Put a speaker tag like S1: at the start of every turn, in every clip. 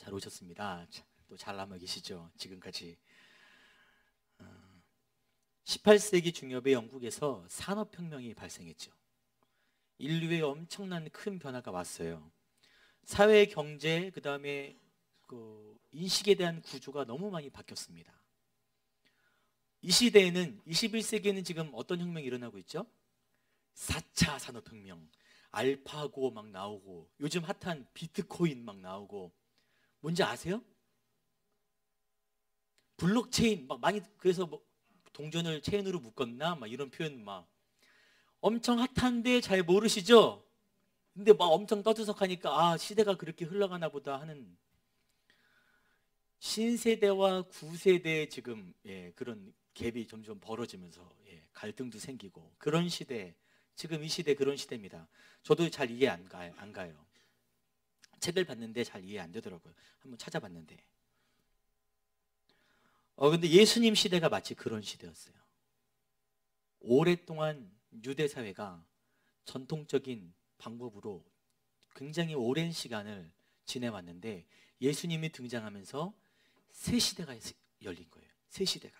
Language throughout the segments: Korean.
S1: 잘 오셨습니다. 또 잘 남아 계시죠? 지금까지 18세기 중엽에 영국에서 산업혁명이 발생했죠. 인류에 엄청난 큰 변화가 왔어요. 사회, 경제, 그 다음에 인식에 대한 구조가 너무 많이 바뀌었습니다. 이 시대에는 21세기에는 지금 어떤 혁명이 일어나고 있죠? 4차 산업혁명, 알파고 막 나오고, 요즘 핫한 비트코인 막 나오고, 뭔지 아세요? 블록체인 막 많이, 그래서 뭐 동전을 체인으로 묶었나 막 이런 표현 막 엄청 핫한데 잘 모르시죠? 근데 막 엄청 떠들썩하니까 아, 시대가 그렇게 흘러가나 보다 하는, 신세대와 구세대의 지금 그런 갭이 점점 벌어지면서 갈등도 생기고 그런 시대, 지금 이 시대 그런 시대입니다. 저도 잘 이해 안 가요. 책을 봤는데 잘 이해 안 되더라고요. 한번 찾아봤는데 근데 예수님 시대가 마치 그런 시대였어요. 오랫동안 유대 사회가 전통적인 방법으로 굉장히 오랜 시간을 지내왔는데 예수님이 등장하면서 새 시대가 열린 거예요. 새 시대가.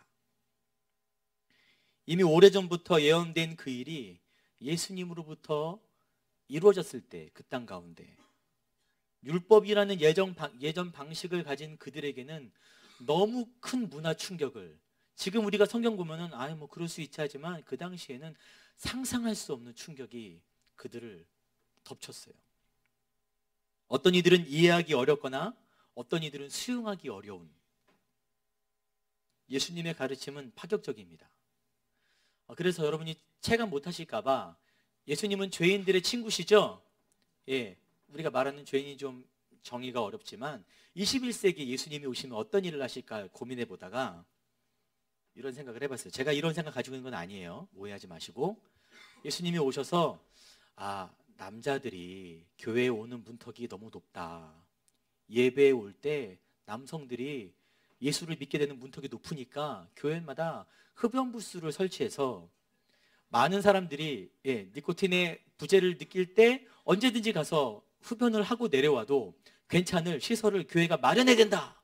S1: 이미 오래전부터 예언된 그 일이 예수님으로부터 이루어졌을 때 그 땅 가운데 율법이라는 예전 방식을 가진 그들에게는 너무 큰 문화 충격을, 지금 우리가 성경 보면은 뭐 그럴 수 있지 하지만 그 당시에는 상상할 수 없는 충격이 그들을 덮쳤어요. 어떤 이들은 이해하기 어렵거나 어떤 이들은 수용하기 어려운 예수님의 가르침은 파격적입니다. 그래서 여러분이 체감 못하실까봐, 예수님은 죄인들의 친구시죠? 우리가 말하는 죄인이 좀 정의가 어렵지만 21세기 예수님이 오시면 어떤 일을 하실까 고민해 보다가 이런 생각을 해봤어요. 제가 이런 생각 가지고 있는 건 아니에요. 오해하지 마시고, 예수님이 오셔서 남자들이 교회에 오는 문턱이 너무 높다. 예배에 올 때 남성들이 예수를 믿게 되는 문턱이 높으니까 교회마다 흡연 부스를 설치해서 많은 사람들이 니코틴의 부재를 느낄 때 언제든지 가서 흡연을 하고 내려와도 괜찮을 시설을 교회가 마련해야 된다.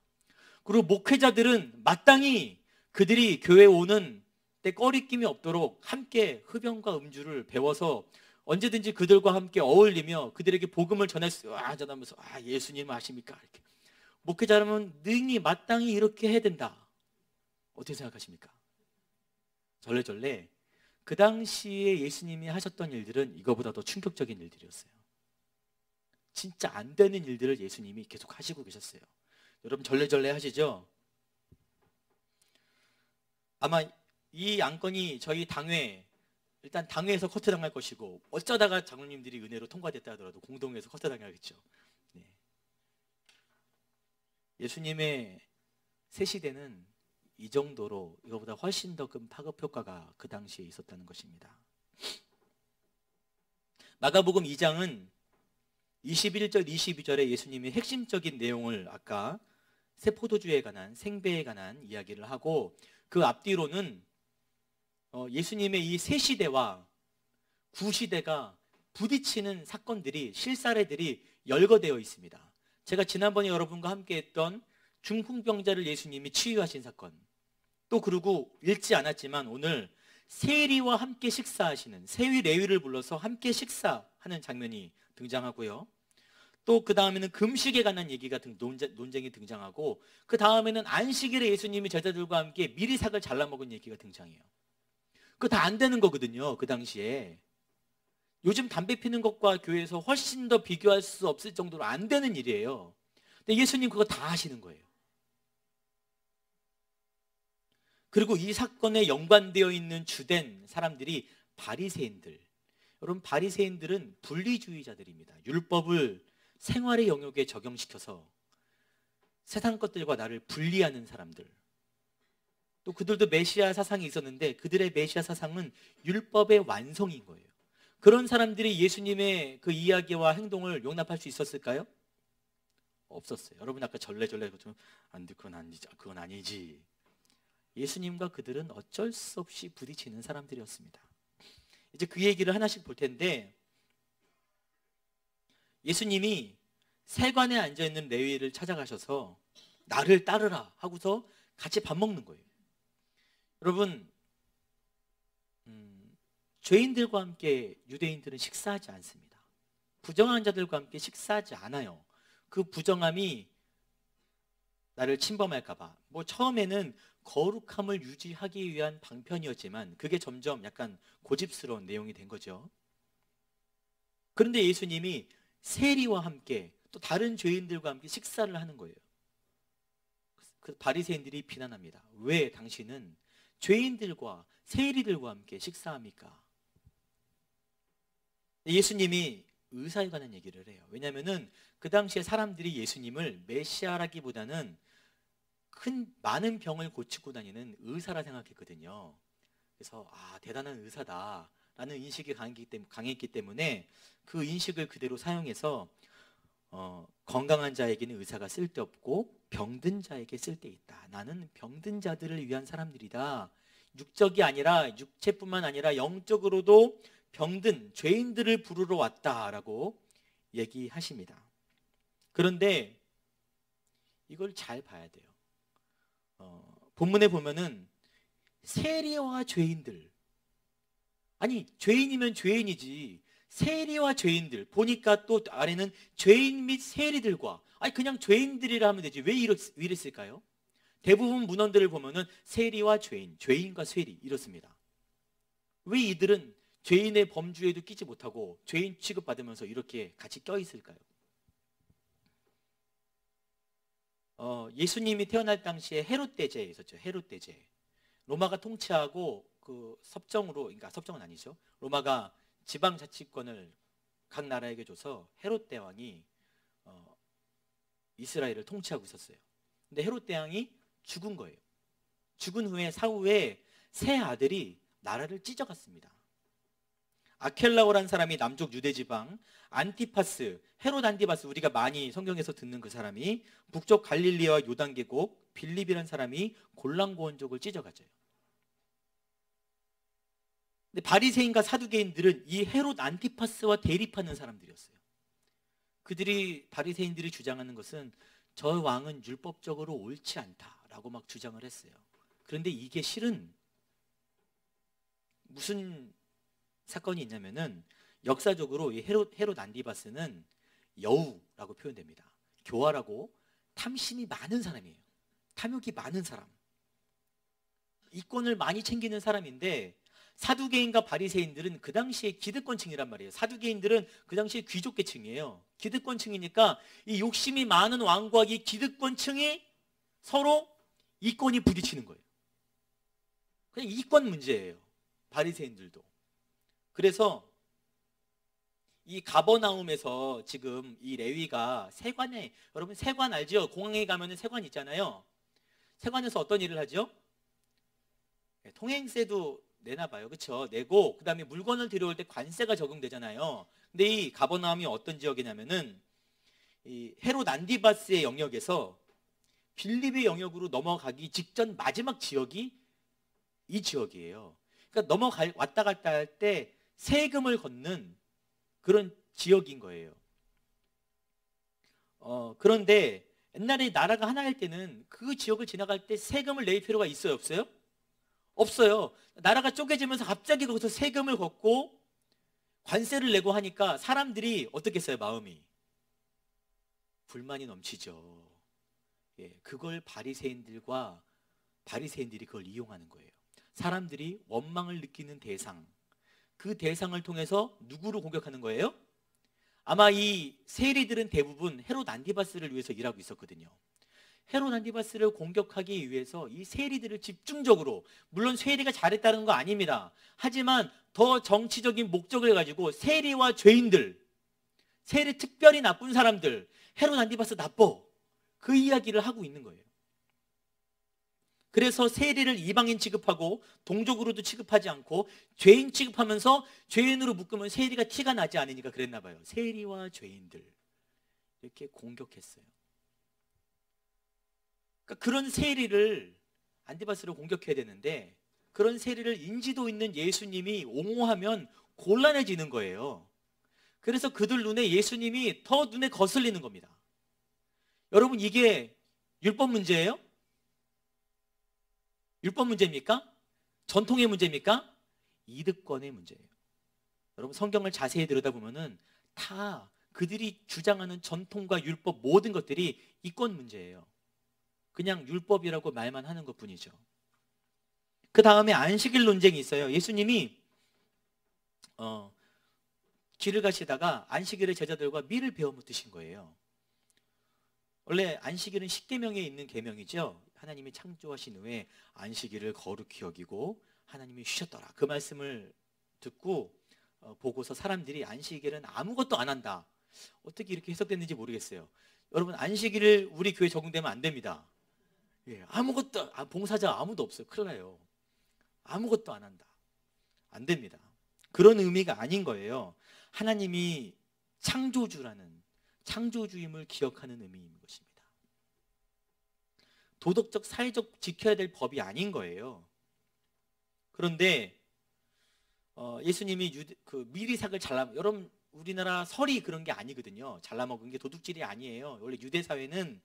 S1: 그리고 목회자들은 마땅히 그들이 교회에 오는 때 꺼리낌이 없도록 함께 흡연과 음주를 배워서 언제든지 그들과 함께 어울리며 그들에게 복음을 전하면서 예수님 아십니까? 이렇게. 목회자라면 능히 마땅히 이렇게 해야 된다. 어떻게 생각하십니까? 절레절레 그 당시에 예수님이 하셨던 일들은 이거보다 더 충격적인 일들이었어요. 진짜 안 되는 일들을 예수님이 계속 하시고 계셨어요. 여러분 절레절레 하시죠? 아마 이 안건이 저희 당회, 일단 당회에서 커트당할 것이고 어쩌다가 장로님들이 은혜로 통과됐다 하더라도 공동회에서 커트당하겠죠. 예수님의 새 시대는 이 정도로 이거보다 훨씬 더 큰 파급 효과가 그 당시에 있었다는 것입니다. 마가복음 2장은 21절 22절에 예수님이 핵심적인 내용을, 아까 새 포도주에 관한, 생배에 관한 이야기를 하고, 그 앞뒤로는 예수님의 이 새 시대와 구시대가 부딪히는 사건들이, 실사례들이 열거되어 있습니다. 제가 지난번에 여러분과 함께 했던 중풍병자를 예수님이 치유하신 사건, 또 그리고 읽지 않았지만 오늘 세리와 함께 식사하시는, 세위 레위를 불러서 함께 식사하는 장면이 등장하고요. 또 그 다음에는 금식에 관한 얘기가 논쟁이 등장하고, 그 다음에는 안식일에 예수님이 제자들과 함께 미리삭을 잘라 먹은 얘기가 등장해요. 그거 다 안 되는 거거든요, 그 당시에. 요즘 담배 피는 것과 교회에서 훨씬 더 비교할 수 없을 정도로 안 되는 일이에요. 근데 예수님 그거 다 하시는 거예요. 그리고 이 사건에 연관되어 있는 주된 사람들이 바리새인들. 여러분, 바리새인들은 분리주의자들입니다. 율법을 생활의 영역에 적용시켜서 세상 것들과 나를 분리하는 사람들. 또 그들도 메시아 사상이 있었는데 그들의 메시아 사상은 율법의 완성인 거예요. 그런 사람들이 예수님의 그 이야기와 행동을 용납할 수 있었을까요? 없었어요. 여러분 아까 절레절레 그건 아니지. 예수님과 그들은 어쩔 수 없이 부딪히는 사람들이었습니다. 이제 그 얘기를 하나씩 볼 텐데, 예수님이 세관에 앉아있는 레위를 찾아가셔서 나를 따르라 하고서 같이 밥 먹는 거예요. 여러분, 죄인들과 함께 유대인들은 식사하지 않습니다. 부정한 자들과 함께 식사하지 않아요. 그 부정함이 나를 침범할까봐. 뭐 처음에는 거룩함을 유지하기 위한 방편이었지만 그게 점점 약간 고집스러운 내용이 된 거죠. 그런데 예수님이 세리와 함께 또 다른 죄인들과 함께 식사를 하는 거예요. 그 바리새인들이 비난합니다. 왜 당신은 죄인들과 세리들과 함께 식사합니까? 예수님이 의사에 관한 얘기를 해요. 왜냐하면 그 당시에 사람들이 예수님을 메시아라기보다는 많은 병을 고치고 다니는 의사라 생각했거든요. 그래서 대단한 의사다라는 인식이 강했기 때문에 그 인식을 그대로 사용해서 건강한 자에게는 의사가 쓸데없고 병든 자에게 쓸데있다. 나는 병든 자들을 위한 사람들이다. 육적이 아니라 육체뿐만 아니라 영적으로도 병든 죄인들을 부르러 왔다라고 얘기하십니다. 그런데 이걸 잘 봐야 돼요. 본문에 보면은 세리와 죄인들, 아니 죄인이면 죄인이지 세리와 죄인들, 보니까 또 아래는 죄인 및 세리들과, 아니 그냥 죄인들이라 하면 되지 왜 이랬을까요? 대부분 문헌들을 보면은 세리와 죄인, 죄인과 세리 이렇습니다. 왜 이들은 죄인의 범주에도 끼지 못하고 죄인 취급받으면서 이렇게 같이 껴있을까요? 예수님이 태어날 당시에 헤롯 대제에 있었죠. 헤롯 대제. 로마가 통치하고 그 섭정으로, 그러니까 섭정은 아니죠. 로마가 지방자치권을 각 나라에게 줘서 헤롯 대왕이 이스라엘을 통치하고 있었어요. 근데 헤롯 대왕이 죽은 거예요. 죽은 후에 사후에 세 아들이 나라를 찢어갔습니다. 아켈라오라는 사람이 남쪽 유대 지방, 안티파스, 헤롯 안티파스, 우리가 많이 성경에서 듣는 그 사람이 북쪽 갈릴리와 요단계곡, 빌립이라는 사람이 골란고원족을 찢어가져요. 근데 바리새인과 사두개인들은 이 헤롯 안티파스와 대립하는 사람들이었어요. 바리새인들이 주장하는 것은 저 왕은 율법적으로 옳지 않다라고 막 주장을 했어요. 그런데 이게 실은 무슨 사건이 있냐면은 역사적으로 이 헤롯 안티파스는 여우라고 표현됩니다. 교활하고 탐심이 많은 사람이에요. 탐욕이 많은 사람, 이권을 많이 챙기는 사람인데, 사두개인과 바리새인들은 그 당시에 기득권층이란 말이에요. 사두개인들은 그 당시에 귀족계층이에요. 기득권층이니까 이 욕심이 많은 왕과 이 기득권층이 서로 이권이 부딪히는 거예요. 그냥 이권 문제예요. 바리새인들도. 그래서 이 가버나움에서 지금 이 레위가 세관에, 여러분 세관 알죠? 공항에 가면은 세관 있잖아요. 세관에서 어떤 일을 하죠? 통행세도 내나 봐요. 그렇죠? 내고 그다음에 물건을 들여올 때 관세가 적용되잖아요. 근데 이 가버나움이 어떤 지역이냐면은 이 헤롯 안티파스의 영역에서 빌립의 영역으로 넘어가기 직전 마지막 지역이 이 지역이에요. 그러니까 왔다 갔다 할 때 세금을 걷는 그런 지역인 거예요. 그런데 옛날에 나라가 하나일 때는 그 지역을 지나갈 때 세금을 낼 필요가 있어요, 없어요? 없어요. 나라가 쪼개지면서 갑자기 거기서 세금을 걷고 관세를 내고 하니까 사람들이 어떻겠어요, 마음이? 불만이 넘치죠. 그걸 바리새인들이 그걸 이용하는 거예요. 사람들이 원망을 느끼는 대상, 그 대상을 통해서 누구를 공격하는 거예요? 아마 이 세리들은 대부분 헤롯 안티파스를 위해서 일하고 있었거든요. 헤롯 안티파스를 공격하기 위해서 이 세리들을 집중적으로, 물론 세리가 잘했다는 거 아닙니다. 하지만 더 정치적인 목적을 가지고 세리와 죄인들, 세리 특별히 나쁜 사람들, 헤롯 안티파스 나빠, 그 이야기를 하고 있는 거예요. 그래서 세리를 이방인 취급하고 동족으로도 취급하지 않고 죄인 취급하면서 죄인으로 묶으면 세리가 티가 나지 않으니까 그랬나 봐요. 세리와 죄인들 이렇게 공격했어요. 그러니까 그런 세리를, 안티파스를 공격해야 되는데 그런 세리를 인지도 있는 예수님이 옹호하면 곤란해지는 거예요. 그래서 그들 눈에 예수님이 더 눈에 거슬리는 겁니다. 여러분, 이게 율법 문제예요? 율법 문제입니까? 전통의 문제입니까? 이득권의 문제예요. 여러분, 성경을 자세히 들여다보면은 다 그들이 주장하는 전통과 율법 모든 것들이 이권 문제예요. 그냥 율법이라고 말만 하는 것뿐이죠. 그 다음에 안식일 논쟁이 있어요. 예수님이 길을 가시다가 안식일에 제자들과 밀을 베어 묻으신 거예요. 원래 안식일은 십계명에 있는 계명이죠. 하나님이 창조하신 후에 안식일을 거룩히 여기고 하나님이 쉬셨더라. 그 말씀을 듣고 보고서 사람들이 안식일은 아무것도 안 한다. 어떻게 이렇게 해석됐는지 모르겠어요. 여러분, 안식일을 우리 교회 적용되면 안 됩니다. 예, 아무것도 봉사자 아무도 없어요. 큰일 나요. 아무것도 안 한다. 안 됩니다. 그런 의미가 아닌 거예요. 하나님이 창조주라는 창조주임을 기억하는 의미인 것입니다. 도덕적, 사회적 지켜야 될 법이 아닌 거예요. 그런데 예수님이 미리삭을 여러분, 우리나라 설이 그런 게 아니거든요. 잘라먹은 게 도둑질이 아니에요. 원래 유대 사회는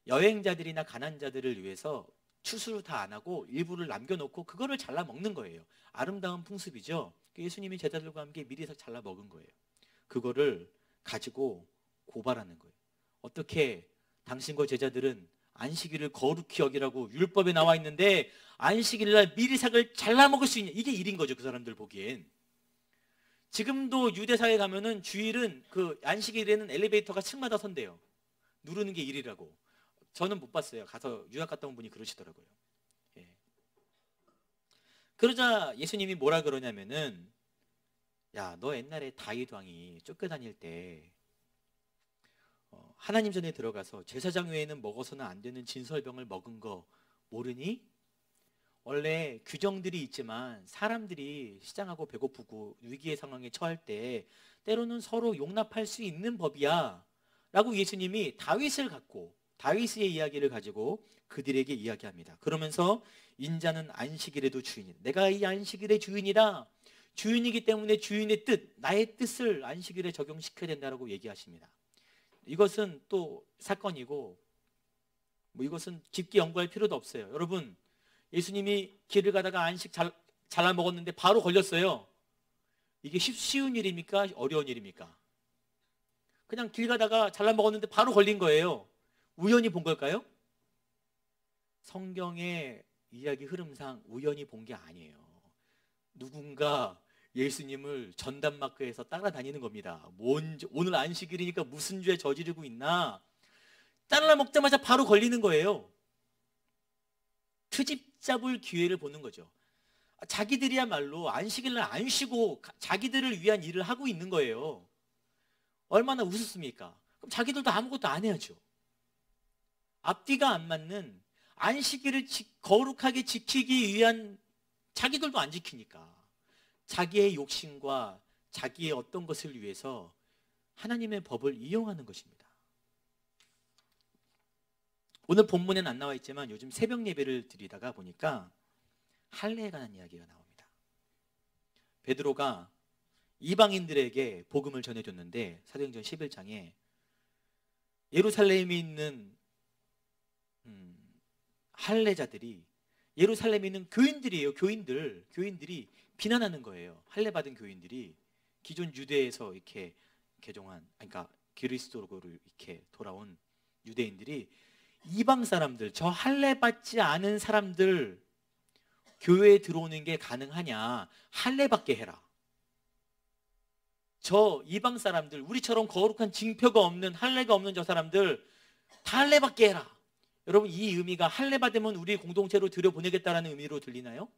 S1: 여행자들이나 가난자들을 위해서 추수를 다 안 하고 일부를 남겨놓고 그거를 잘라 먹는 거예요. 아름다운 풍습이죠. 예수님이 제자들과 함께 미리삭 잘라 먹은 거예요. 그거를 가지고 고발하는 거예요. 어떻게 당신과 제자들은 안식일을 거룩히 여기라고 율법에 나와 있는데 안식일날 미리삭을 잘라 먹을 수 있냐? 이게 일인 거죠. 그 사람들 보기엔. 지금도 유대사회 가면은 주일은 그 안식일에는 엘리베이터가 층마다 선대요. 누르는 게 일이라고. 저는 못 봤어요. 가서 유학 갔다 온 분이 그러시더라고요. 예. 그러자 예수님이 뭐라 그러냐면은, 야, 너 옛날에 다윗 왕이 쫓겨다닐 때 하나님 전에 들어가서 제사장 외에는 먹어서는 안 되는 진설병을 먹은 거 모르니? 원래 규정들이 있지만 사람들이 시장하고 배고프고 위기의 상황에 처할 때 때로는 서로 용납할 수 있는 법이야 라고 예수님이 다윗의 이야기를 가지고 그들에게 이야기합니다. 그러면서 인자는 안식일에도 주인이다. 내가 이 안식일의 주인이다. 주인이기 때문에 주인의 뜻, 나의 뜻을 안식일에 적용시켜야 된다고 얘기하십니다. 이것은 또 사건이고 이것은 깊게 연구할 필요도 없어요. 여러분, 예수님이 길을 가다가 안식 잘라 먹었는데 바로 걸렸어요. 이게 쉬운 일입니까? 어려운 일입니까? 그냥 길 가다가 잘라 먹었는데 바로 걸린 거예요. 우연히 본 걸까요? 성경의 이야기 흐름상 우연히 본 게 아니에요. 누군가 예수님을 전담마크에서 따라다니는 겁니다. 오늘 안식일이니까 무슨 죄 저지르고 있나? 잘라 먹자마자 바로 걸리는 거예요. 트집 잡을 기회를 보는 거죠. 자기들이야말로 안식일날 안 쉬고 자기들을 위한 일을 하고 있는 거예요. 얼마나 우습습니까? 그럼 자기들도 아무것도 안 해야죠. 앞뒤가 안 맞는 안식일을 거룩하게 지키기 위한 자기들도 안 지키니까 자기의 욕심과 자기의 어떤 것을 위해서 하나님의 법을 이용하는 것입니다. 오늘 본문에는 안 나와 있지만 요즘 새벽 예배를 드리다가 보니까 할례에 관한 이야기가 나옵니다. 베드로가 이방인들에게 복음을 전해줬는데 사도행전 11장에 예루살렘에 있는 할례자들이, 예루살렘에 있는 교인들이에요. 교인들이 비난하는 거예요. 할례 받은 교인들이 기존 유대에서 이렇게 그러니까 그리스도로 이렇게 돌아온 유대인들이 이방 사람들, 저 할례 받지 않은 사람들 교회에 들어오는 게 가능하냐? 할례 받게 해라. 저 이방 사람들, 우리처럼 거룩한 징표가 없는, 할례가 없는 저 사람들 다 할례 받게 해라. 여러분, 이 의미가 할례 받으면 우리 공동체로 들여보내겠다라는 의미로 들리나요?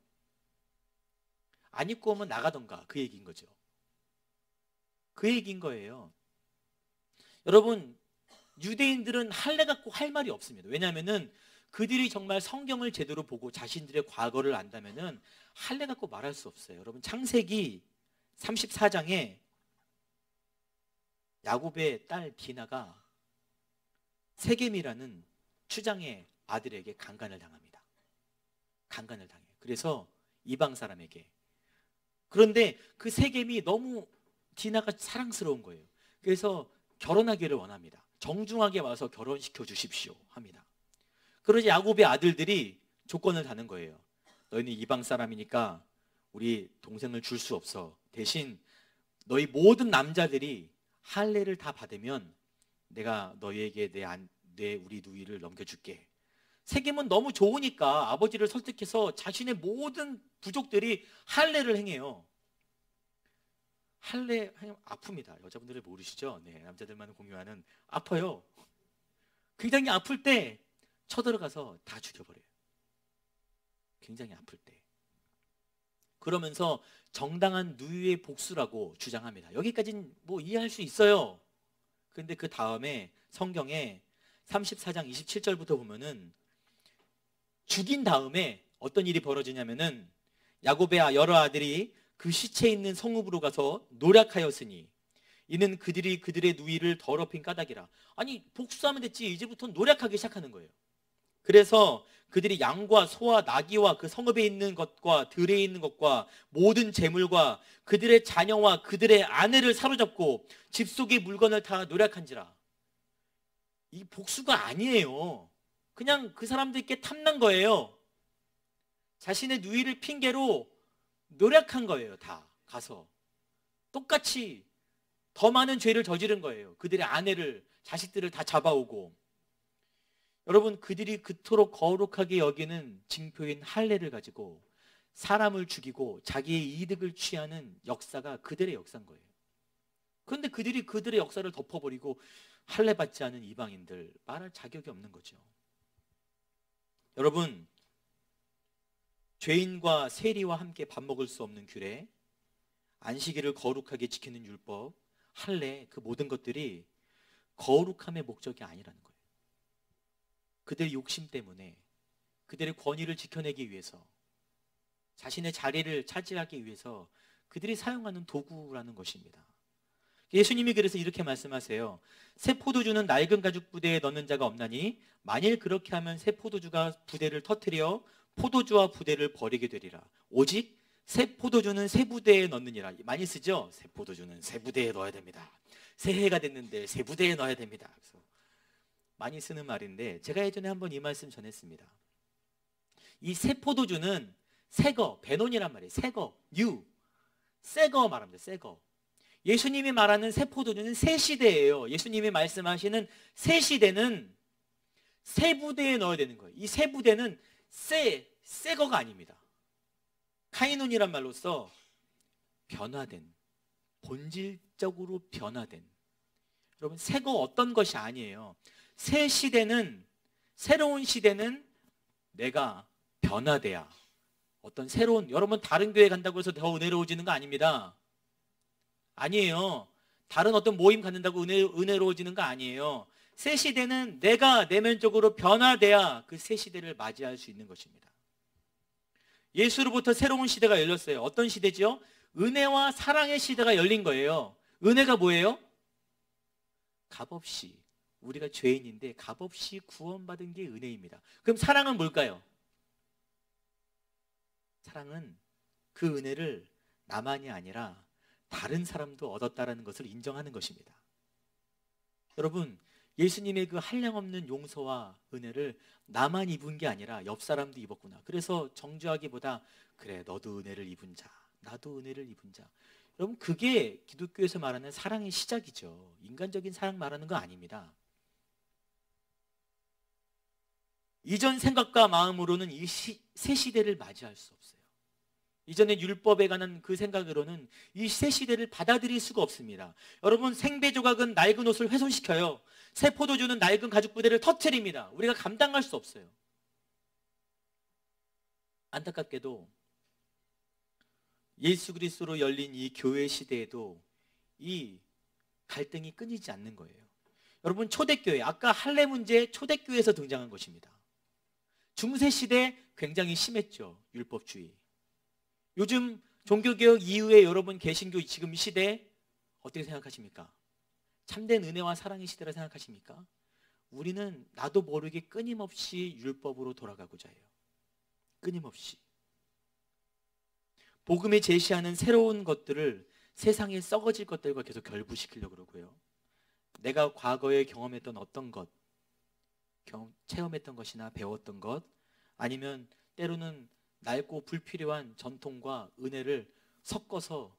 S1: 안 입고 오면 나가던가, 그 얘기인 거죠. 그 얘기인 거예요. 여러분, 유대인들은 할례 갖고 할 말이 없습니다. 왜냐하면은 그들이 정말 성경을 제대로 보고 자신들의 과거를 안다면은 할례 갖고 말할 수 없어요. 여러분, 창세기 34장에 야곱의 딸 디나가 세겜이라는 추장의 아들에게 강간을 당합니다. 강간을 당해요. 그래서 이방 사람에게. 그런데 그 세겜이 너무 디나가 사랑스러운 거예요. 그래서 결혼하기를 원합니다. 정중하게 와서 결혼시켜 주십시오 합니다. 그러자 야곱의 아들들이 조건을 다는 거예요. 너희는 이방 사람이니까 우리 동생을 줄 수 없어. 대신 너희 모든 남자들이 할례를 다 받으면 내가 너희에게 우리 누이를 넘겨줄게. 세겜은 너무 좋으니까 아버지를 설득해서 자신의 모든 부족들이 할례를 행해요. 할례 아픕니다. 여자분들은 모르시죠? 네, 남자들만 공유하는 아파요. 굉장히 아플 때 쳐들어가서 다 죽여버려요. 굉장히 아플 때. 그러면서 정당한 누이의 복수라고 주장합니다. 여기까지는 뭐 이해할 수 있어요. 그런데 그 다음에 성경에 34장 27절부터 보면은 죽인 다음에 어떤 일이 벌어지냐면은 야곱의 여러 아들이 그 시체 있는 성읍으로 가서 노략하였으니 이는 그들이 그들의 누이를 더럽힌 까닭이라. 아니 복수하면 됐지, 이제부터는 노략하기 시작하는 거예요. 그래서 그들이 양과 소와 나귀와 그 성읍에 있는 것과 들에 있는 것과 모든 재물과 그들의 자녀와 그들의 아내를 사로잡고 집 속의 물건을 다 노략한지라. 이 복수가 아니에요. 그냥 그 사람들께 탐난 거예요. 자신의 누이를 핑계로 노력한 거예요. 다 가서 똑같이 더 많은 죄를 저지른 거예요. 그들의 아내를, 자식들을 다 잡아오고. 여러분, 그들이 그토록 거룩하게 여기는 징표인 할례를 가지고 사람을 죽이고 자기의 이득을 취하는 역사가 그들의 역사인 거예요. 그런데 그들이 그들의 역사를 덮어버리고 할례 받지 않은 이방인들 말할 자격이 없는 거죠. 여러분, 죄인과 세리와 함께 밥 먹을 수 없는 규례, 안식일을 거룩하게 지키는 율법, 할례, 그 모든 것들이 거룩함의 목적이 아니라는 거예요. 그들의 욕심 때문에, 그들의 권위를 지켜내기 위해서, 자신의 자리를 차지하기 위해서 그들이 사용하는 도구라는 것입니다. 예수님이 그래서 이렇게 말씀하세요. 새 포도주는 낡은 가죽 부대에 넣는 자가 없나니 만일 그렇게 하면 새 포도주가 부대를 터뜨려 포도주와 부대를 버리게 되리라. 오직 새 포도주는 새 부대에 넣느니라. 많이 쓰죠? 새 포도주는 새 부대에 넣어야 됩니다. 새해가 됐는데 새 부대에 넣어야 됩니다. 그래서 많이 쓰는 말인데 제가 예전에 한번 이 말씀 전했습니다. 이 새 포도주는 새거, 베논이란 말이에요. 새거, 뉴, 새거 말합니다. 새거. 예수님이 말하는 새 포도주는 새 시대예요. 예수님이 말씀하시는 새 시대는 새 부대에 넣어야 되는 거예요. 이 새 부대는 새거가 아닙니다. 카이논이란 말로써 변화된, 본질적으로 변화된. 여러분, 새거 어떤 것이 아니에요. 새 시대는, 새로운 시대는 내가 변화돼야 어떤 새로운, 여러분 다른 교회 간다고 해서 더 은혜로워지는 거 아닙니다. 아니에요. 다른 어떤 모임 갖는다고 은혜로워지는 거 아니에요. 새 시대는 내가 내면적으로 변화돼야 그 새 시대를 맞이할 수 있는 것입니다. 예수로부터 새로운 시대가 열렸어요. 어떤 시대죠? 은혜와 사랑의 시대가 열린 거예요. 은혜가 뭐예요? 값없이, 우리가 죄인인데 값없이 구원받은 게 은혜입니다. 그럼 사랑은 뭘까요? 사랑은 그 은혜를 나만이 아니라 다른 사람도 얻었다라는 것을 인정하는 것입니다. 여러분, 예수님의 그 한량없는 용서와 은혜를 나만 입은 게 아니라 옆 사람도 입었구나. 그래서 정죄하기보다 그래, 너도 은혜를 입은 자, 나도 은혜를 입은 자. 여러분, 그게 기독교에서 말하는 사랑의 시작이죠. 인간적인 사랑 말하는 거 아닙니다. 이전 생각과 마음으로는 이 새 시대를 맞이할 수 없어요. 이전에 율법에 관한 그 생각으로는 이 새 시대를 받아들일 수가 없습니다. 여러분, 생배 조각은 낡은 옷을 훼손시켜요. 새 포도주는 낡은 가죽 부대를 터뜨립니다. 우리가 감당할 수 없어요. 안타깝게도 예수 그리스도로 열린 이 교회 시대에도 이 갈등이 끊이지 않는 거예요. 여러분, 초대교회, 아까 할례 문제 초대교회에서 등장한 것입니다. 중세 시대 굉장히 심했죠. 율법주의. 요즘 종교개혁 이후에 여러분 개신교 지금 시대 어떻게 생각하십니까? 참된 은혜와 사랑의 시대라 생각하십니까? 우리는 나도 모르게 끊임없이 율법으로 돌아가고자 해요. 끊임없이. 복음이 제시하는 새로운 것들을 세상에 썩어질 것들과 계속 결부시키려고 그러고요. 내가 과거에 경험했던 어떤 것, 체험했던 것이나 배웠던 것, 아니면 때로는 낡고 불필요한 전통과 은혜를 섞어서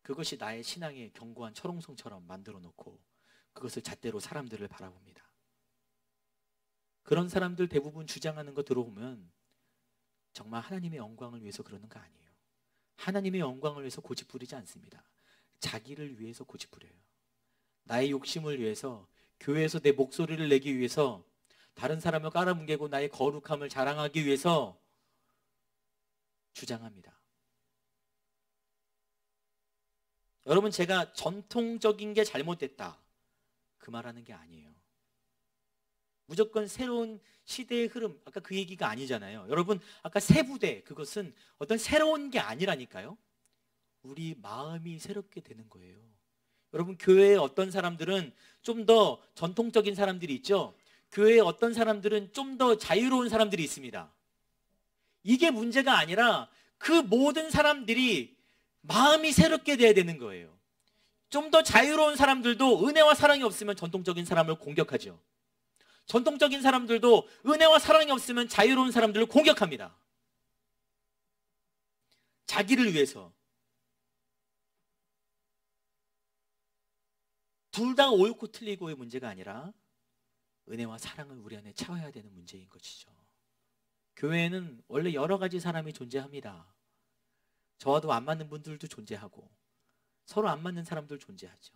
S1: 그것이 나의 신앙의 견고한 철옹성처럼 만들어 놓고 그것을 잣대로 사람들을 바라봅니다. 그런 사람들 대부분 주장하는 거 들어보면 정말 하나님의 영광을 위해서 그러는 거 아니에요. 하나님의 영광을 위해서 고집부리지 않습니다. 자기를 위해서 고집부려요. 나의 욕심을 위해서, 교회에서 내 목소리를 내기 위해서, 다른 사람을 깔아뭉개고 나의 거룩함을 자랑하기 위해서 주장합니다. 여러분, 제가 전통적인 게 잘못됐다 그 말하는 게 아니에요. 무조건 새로운 시대의 흐름, 아까 그 얘기가 아니잖아요. 여러분, 아까 세부대, 그것은 어떤 새로운 게 아니라니까요. 우리 마음이 새롭게 되는 거예요. 여러분, 교회에 어떤 사람들은 좀 더 전통적인 사람들이 있죠. 교회에 어떤 사람들은 좀 더 자유로운 사람들이 있습니다. 이게 문제가 아니라 그 모든 사람들이 마음이 새롭게 돼야 되는 거예요. 좀 더 자유로운 사람들도 은혜와 사랑이 없으면 전통적인 사람을 공격하죠. 전통적인 사람들도 은혜와 사랑이 없으면 자유로운 사람들을 공격합니다. 자기를 위해서. 둘 다 옳고 틀리고의 문제가 아니라 은혜와 사랑을 우리 안에 채워야 되는 문제인 것이죠. 교회에는 원래 여러 가지 사람이 존재합니다. 저와도 안 맞는 분들도 존재하고 서로 안 맞는 사람들 존재하죠.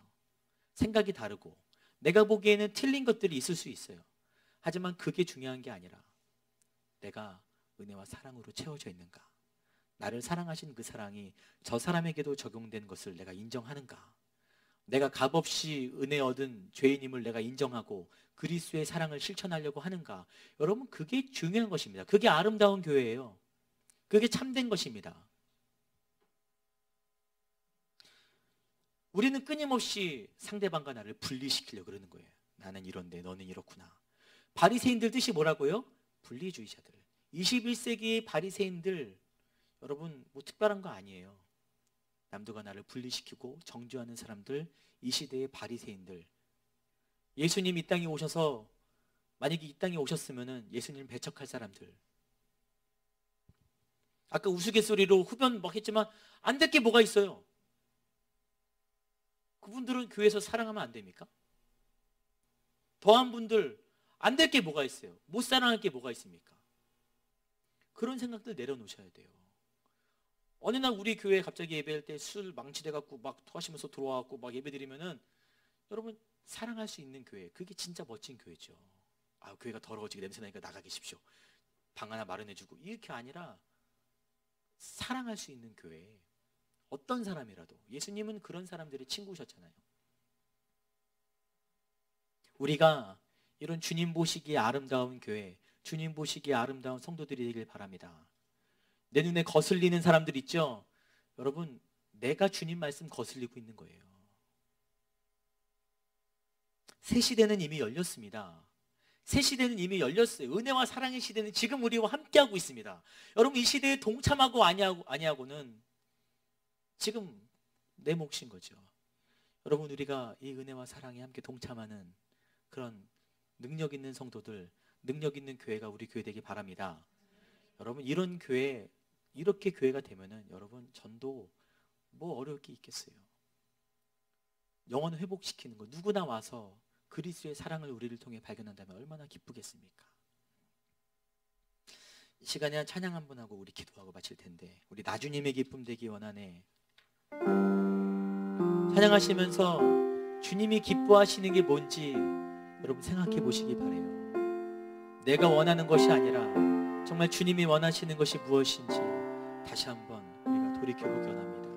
S1: 생각이 다르고 내가 보기에는 틀린 것들이 있을 수 있어요. 하지만 그게 중요한 게 아니라 내가 은혜와 사랑으로 채워져 있는가, 나를 사랑하신 그 사랑이 저 사람에게도 적용된 것을 내가 인정하는가, 내가 값없이 은혜 얻은 죄인임을 내가 인정하고 그리스도의 사랑을 실천하려고 하는가. 여러분, 그게 중요한 것입니다. 그게 아름다운 교회예요. 그게 참된 것입니다. 우리는 끊임없이 상대방과 나를 분리시키려고 그러는 거예요. 나는 이런데 너는 이렇구나. 바리새인들 뜻이 뭐라고요? 분리주의자들. 21세기의 바리새인들, 여러분 뭐 특별한 거 아니에요. 남들과 나를 분리시키고 정죄하는 사람들, 이 시대의 바리새인들. 예수님 이 땅에 오셔서, 만약에 이 땅에 오셨으면 예수님을 배척할 사람들. 아까 우스갯소리로 흡연 막 했지만 안 될 게 뭐가 있어요? 그분들은 교회에서 사랑하면 안 됩니까? 더한 분들 안 될 게 뭐가 있어요? 못 사랑할 게 뭐가 있습니까? 그런 생각들 내려놓으셔야 돼요. 어느 날 우리 교회에 갑자기 예배할 때 술 망치돼갖고 막 토하시면서 들어와갖고 막 예배드리면은 여러분, 사랑할 수 있는 교회, 그게 진짜 멋진 교회죠. 아, 교회가 더러워지게 냄새나니까 나가 계십시오. 방 하나 마련해주고, 이렇게 아니라 사랑할 수 있는 교회. 어떤 사람이라도. 예수님은 그런 사람들의 친구셨잖아요. 우리가 이런 주님 보시기에 아름다운 교회, 주님 보시기에 아름다운 성도들이 되길 바랍니다. 내 눈에 거슬리는 사람들 있죠? 여러분, 내가 주님 말씀 거슬리고 있는 거예요. 새 시대는 이미 열렸습니다. 새 시대는 이미 열렸어요. 은혜와 사랑의 시대는 지금 우리와 함께하고 있습니다. 여러분, 이 시대에 동참하고 아니하고는 지금 내 몫인 거죠. 여러분, 우리가 이 은혜와 사랑에 함께 동참하는 그런 능력 있는 성도들, 능력 있는 교회가 우리 교회 되길 바랍니다. 여러분, 이런 교회, 이렇게 교회가 되면은 여러분, 전도 뭐 어려울 게 있겠어요. 영혼을 회복시키는 거, 누구나 와서 그리스도의 사랑을 우리를 통해 발견한다면 얼마나 기쁘겠습니까? 이 시간에 찬양 한번 하고 우리 기도하고 마칠 텐데, 우리 나주님의 기쁨 되기 원하네. 찬양하시면서 주님이 기뻐하시는 게 뭔지 여러분 생각해 보시기 바래요. 내가 원하는 것이 아니라 정말 주님이 원하시는 것이 무엇인지 다시 한번 우리가 돌이켜보기 원합니다.